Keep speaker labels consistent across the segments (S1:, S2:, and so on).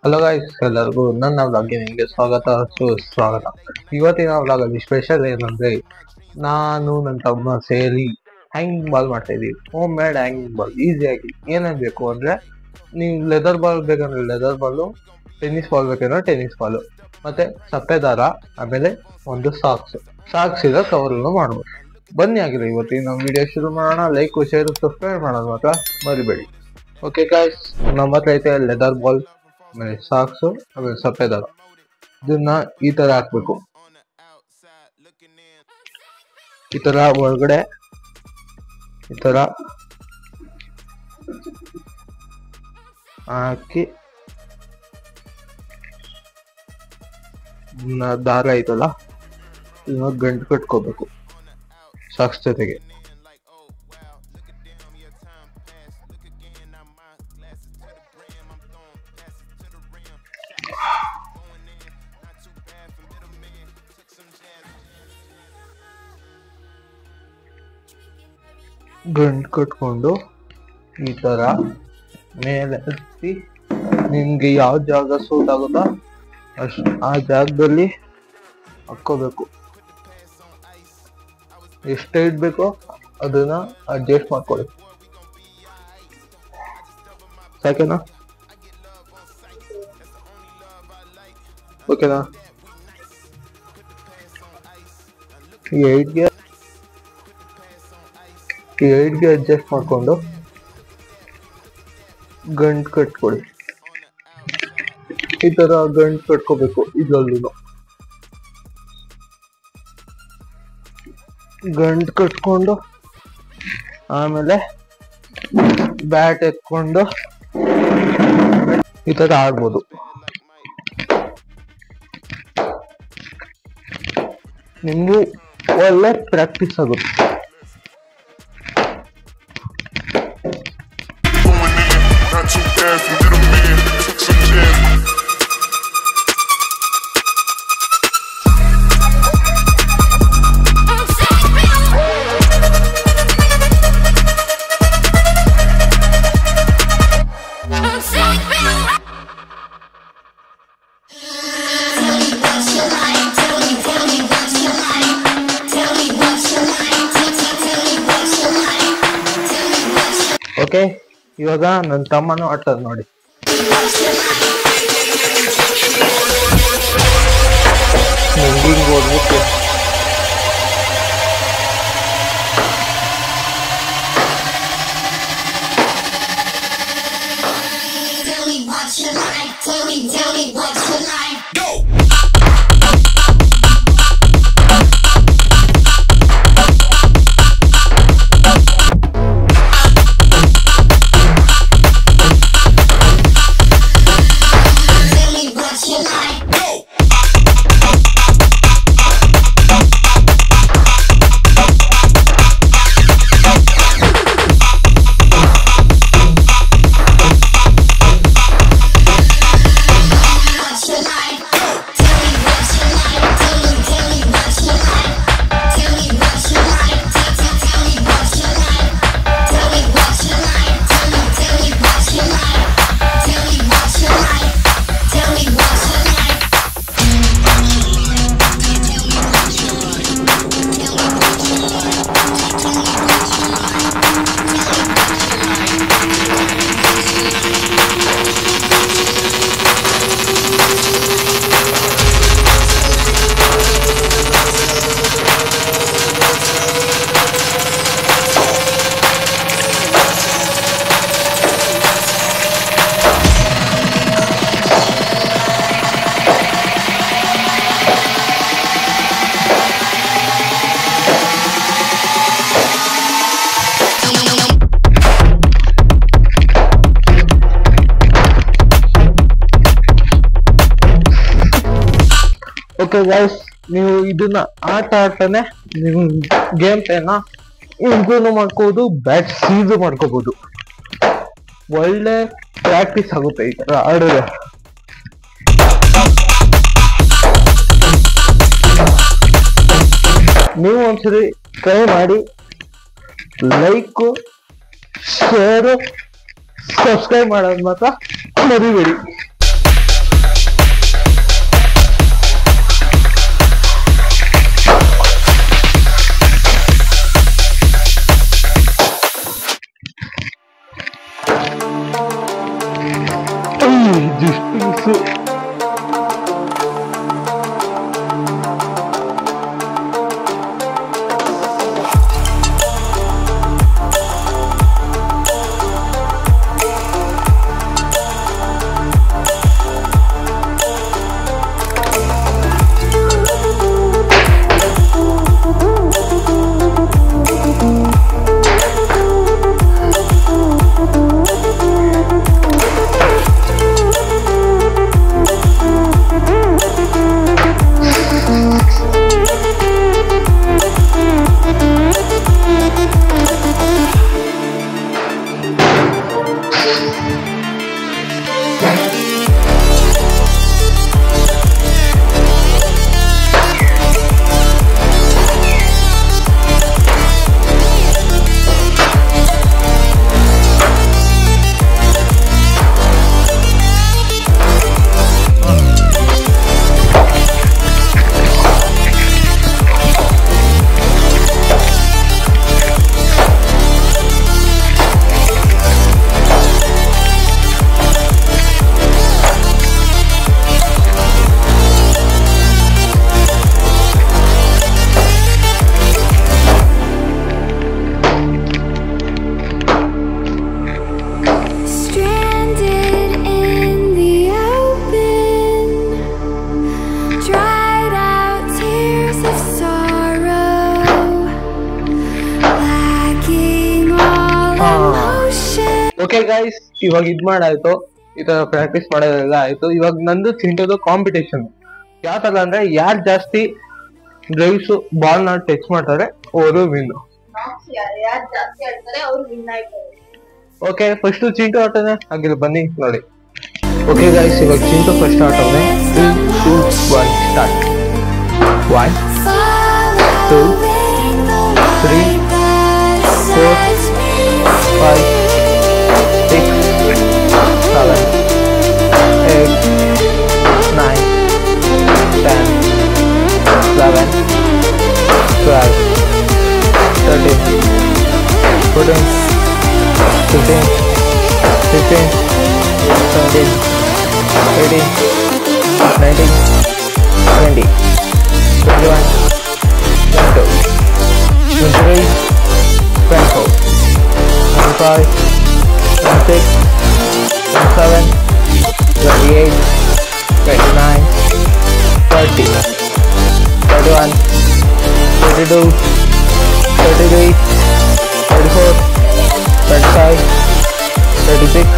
S1: Hello guys, ಎಲ್ಲರಿಗೂ ನನ್ನ ವ್ಲಾಗ್ಗೆ ನಿಮಗೆ ಸುಸ್ವಾಗತ. ಇವತ್ತಿನ ವ್ಲಾಗಲ್ಲಿ ಸ್ಪೆಷಲ್ ಏನಂದ್ರೆ, ನಾನು ನನ್ನ ತಮ್ಮ ಸೇರಿ ಹ್ಯಾಂಗಿಂಗ್ ಬಾಲ್ ಮಾಡ್ತಾ ಇದೀವಿ. ಹೋಮ್ ಮೇಡ್ ಹ್ಯಾಂಗಿಂಗ್ ಬಾಲ್ ಈಸಿಯಾಗಿ. ಏನೇನು ಬೇಕು ಅಂದ್ರೆ, ನೀವು ಲೆದರ್ ಬಾಲ್ ಬೇಕಂದ್ರೆ ಲೆದರ್ ಬಾಲು, ಟೆನ್ನಿಸ್ ಬಾಲ್ ಬೇಕಂದ್ರೆ ಟೆನ್ನಿಸ್ ಬಾಲು, ಮತ್ತೆ ಸಪ್ಪೆ ದಾರ, ಆಮೇಲೆ ಒಂದು ಸಾಕ್ಸ್ ಇರೋ ಕವರನ್ನು ಮಾಡ್ಬೋದು. ಬನ್ನಿ ಆಗಿಲ್ಲ ಇವತ್ತಿನ ವಿಡಿಯೋ ಶುರು ಮಾಡೋಣ. ಲೈಕ್, ಶೇರ್, ಸಬ್ಸ್ಕ್ರೈಬ್ ಮಾಡೋದು ಮಾತ್ರ ಮರಿಬೇಡಿ. ಓಕೆ ಗಾಯ್ಸ್, ನಮ್ಮ ಹತ್ರ ಐತೆ ಲೆದರ್ ಬಾಲ್, ಆಮೇಲೆ ಸಾಕ್ಸು, ಆಮೇಲೆ ಸಪ್ಪೆ ದಾರ. ಇದನ್ನ ಈ ತರ ಹಾಕ್ಬೇಕು. ಈ ತರ ಒಳಗಡೆ ಈ ತರ ಹಾಕಿ ದಾರ ಐತಲ್ಲ, ಇದನ್ನ ಗಂಟು ಕಟ್ಕೋಬೇಕು ಸಾಕ್ಸ್ ಜೊತೆಗೆ. ಗಂಟು ಕಟ್ಕೊಂಡು ಈ ತರ ಮೇಲೆ ಹತ್ತಿ, ನಿಮ್ಗೆ ಯಾವ ಜಾಗ ಸೂಟ್ ಆಗುತ್ತೋ ಆ ಜಾಗದಲ್ಲಿ ಹಾಕೋಬೇಕು. ಎಷ್ಟು ಹೈಟ್ ಬೇಕೋ ಅದನ್ನ ಅಡ್ಜಸ್ಟ್ ಮಾಡ್ಕೊಳ್ಳಿ. ಸಾಕೆನಾ? ಓಕೆನಾ? ಈ ಹೈಟ್ಗೆ ಅಡ್ಜಸ್ಟ್ ಮಾಡ್ಕೊಂಡು ಗಂಟು ಕಟ್ಕೊಡಿ. ಈ ತರ ಗಂಟು ಕಟ್ಕೋಬೇಕು. ಇದರಲ್ಲೂ ಗಂಟು ಕಟ್ಕೊಂಡು ಆಮೇಲೆ ಬ್ಯಾಟ್ ಎತ್ಕೊಂಡು ಈ ತರ ಆಡ್ಬೋದು. ನಿಮ್ಗೆ ಒಳ್ಳೆ ಪ್ರಾಕ್ಟೀಸ್ ಆಗುತ್ತೆ. ಓಕೆ, ಇವಾಗ ನನ್ನ ತಮ್ಮನೂ ಆಡ್ತದ ನೋಡಿ. ಹಿಂಗ್ ಹೋಗ್ಬಿಟ್ಟು ಓಕೆ ಗೈಸ್, ನೀವು ಇದನ್ನ ಆಡ್ತಾನೆ ನೀವು ಗೇಮ್ ಪ್ಲೇನ ಇಂಪ್ರೂವ್ ಮಾಡ್ಕೋಬಹುದು, ಬ್ಯಾಟ್ ಸೀಸ್ ಮಾಡ್ಕೋಬಹುದು. ಒಳ್ಳೆ ಪ್ರಾಕ್ಟೀಸ್ ಆಗುತ್ತೆ ಈ ತರ ಆಡಿದ್ರೆ. ನೀವು ಒಂದ್ಸರಿ ಟ್ರೈ ಮಾಡಿ. ಲೈಕ್, ಶೇರ್, ಸಬ್ಸ್ಕ್ರೈಬ್ ಮಾಡೋದು ಮಾತ್ರ ಮರಿಬೇಡಿ. ಓಕೆ ಗೈಸ್, ಇವಾಗ ಇದ್ ಮಾಡಾಯ್ತು, ಈ ತರ ಪ್ರಾಕ್ಟೀಸ್ ಮಾಡೋದೆಲ್ಲ ಆಯ್ತು. ಇವಾಗ ನಂದು ಚಿಂಟೋದು ಕಾಂಪಿಟೇಷನ್. ಯಾವ ತರ ಅಂದ್ರೆ ಯಾರು ಜಾಸ್ತಿ ಡ್ರೈವ್ಸ್ ಬಾಲ್ ನ ಟಚ್ ಮಾಡ್ತಾರೆ ಅವರು ವಿನ್. ಓಕೆ, ಫಸ್ಟ್ ಚಿಂಟು ಆಟನೇ ಆಗಿಲ್ಲ, ಬನ್ನಿ ನೋಡಿ. ಓಕೆ ಗೈಸ್, ಇವಾಗ Chintu first ಆಟವೇ. 3, 2, 1 start. 1, 2, 3, 4, 5, 6, 7, 8, 9, 10, 11, 12, 13, 14, 15, 16, 17, 18, 19, 20, 21, 22, 23, 24, 25, 26, 27, 28, 29, 30, 31, 32, 33, 34, 35, 36,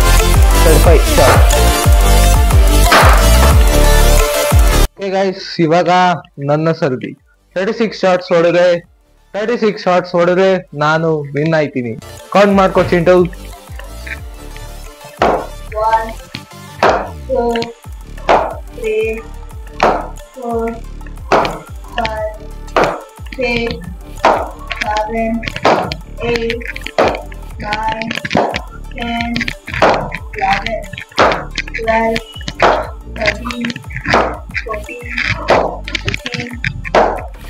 S1: 35 shot. Okay guys, ಇವಾಗ ನನ್ನ ಸರ್ದಿ 36 ಶಾಟ್ಸ್ ಹೊಡೆದ್ರೆ ನಾನು ವಿನ್ ಆಯ್ತೀನಿ. ಕೌಂಟ್ ಮಾಡ್ಕೋ ಚಿಂಟು.
S2: 1, 2, 3, 4, 5, 6, 7, 8, 9, 10, 11, 12, 13, 14, 15,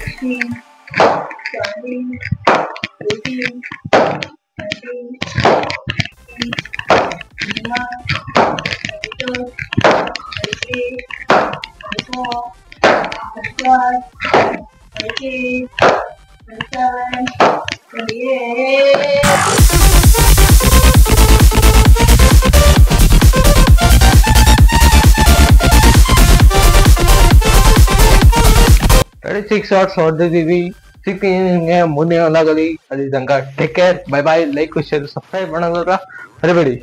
S2: 16, 17, 18, 19, 21, 22, 23, 24, 25, 26, 27, 28.
S1: 36 ಶಾಟ್ಸ್ ಹೊಡೆದಿದ್ದೀವಿ. ಸಿಗ್ತೀನಿ ನಿಮ್ಗೆ ಮುಂದಿನ ಹೊಲಾಗಲಿ. ಅಲ್ಲಿ ತನಕ take care, bye bye. Like, share, subscribe ಮಾಡೋದ್ರ ಮರಿಬೇಡಿ.